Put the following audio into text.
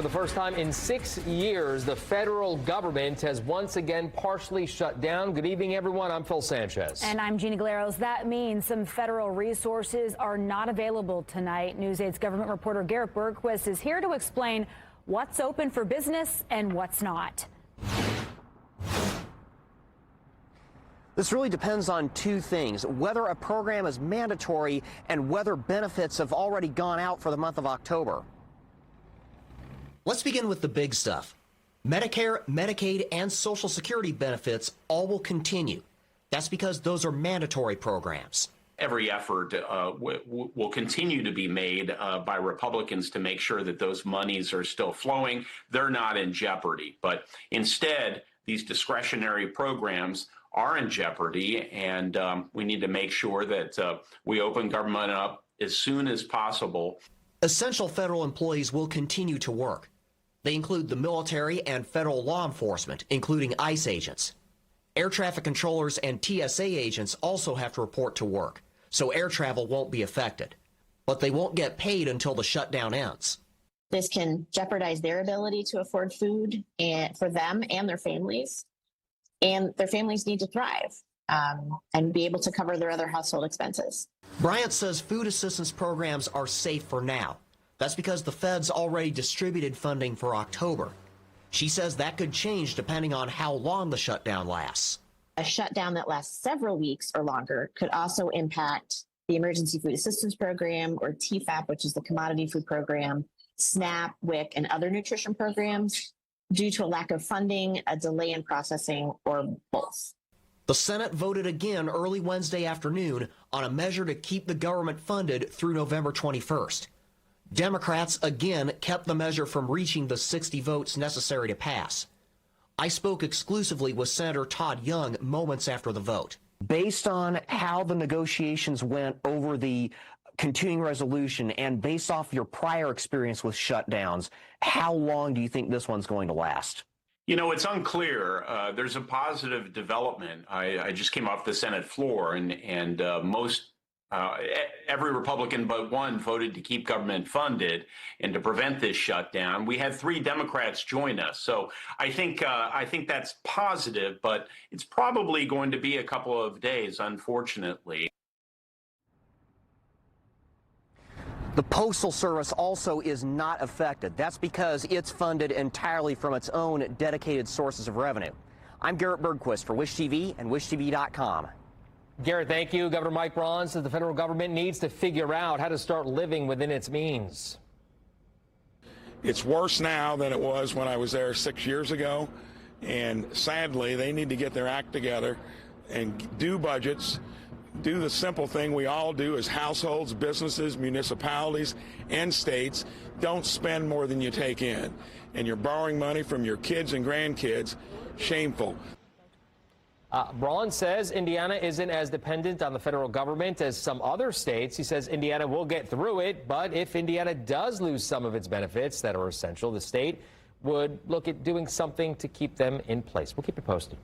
the first time in 6 years, the federal government has once again partially shut down. Good evening, everyone. I'm Phil Sanchez. And I'm Jeannie Galeros. That means some federal resources are not available tonight. News 8's government reporter Garrett Bergquist is here to explain what's open for business and what's not. This really depends on two things: whether a program is mandatory and whether benefits have already gone out for the month of October. Let's begin with the big stuff. Medicare, Medicaid, and Social Security benefits all will continue. That's because those are mandatory programs. Every effort will continue to be made by Republicans to make sure that those monies are still flowing. They're not in jeopardy. But instead, these discretionary programs are in jeopardy, and we need to make sure that we open government up as soon as possible. Essential federal employees will continue to work. They include the military and federal law enforcement, including ICE agents. Air traffic controllers and TSA agents also have to report to work, so air travel won't be affected. But they won't get paid until the shutdown ends. This can jeopardize their ability to afford food for them and their families. And their families need to thrive and be able to cover their other household expenses. Bryant says food assistance programs are safe for now. That's because the feds already distributed funding for October. She says that could change depending on how long the shutdown lasts. A shutdown that lasts several weeks or longer could also impact the Emergency Food Assistance Program, or TFAP, which is the Commodity Food Program, SNAP, WIC, and other nutrition programs, due to a lack of funding, a delay in processing, or both. The Senate voted again early Wednesday afternoon on a measure to keep the government funded through November 21st. Democrats again kept the measure from reaching the 60 votes necessary to pass. I spoke exclusively with Senator Todd Young moments after the vote. Based on how the negotiations went over the continuing resolution and based off your prior experience with shutdowns, how long do you think this one's going to last? You know, it's unclear. There's a positive development. I just came off the Senate floor, and every Republican but one voted to keep government funded and to prevent this shutdown. We had 3 Democrats join us. So I think that's positive, but it's probably going to be a couple of days, unfortunately. The Postal Service also is not affected. That's because it's funded entirely from its own dedicated sources of revenue. I'm Garrett Bergquist for Wish TV and WishTV.com. Garrett, thank you. Governor Mike Braun says the federal government needs to figure out how to start living within its means. It's worse now than it was when I was there 6 years ago. And sadly, they need to get their act together and do budgets. Do the simple thing we all do as households, businesses, municipalities, and states. Don't spend more than you take in. And you're borrowing money from your kids and grandkids. Shameful. Braun says Indiana isn't as dependent on the federal government as some other states. He says Indiana will get through it, but if Indiana does lose some of its benefits that are essential, the state would look at doing something to keep them in place. We'll keep you posted.